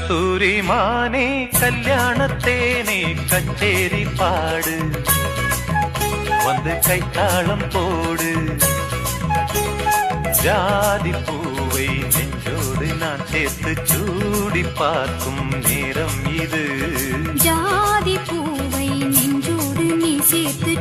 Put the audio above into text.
கஸ்தூரிமானே கல்யாணத்தேனே கச்சேரி பாடு வந்து கைத்தாளம் போடு ஜாதி பூவை நெஞ்சோடு நான் சேர்த்து சூடி பார்க்கும் நேரம் இது ஜாதி பூவை நெஞ்சோடு நீ சேர்த்து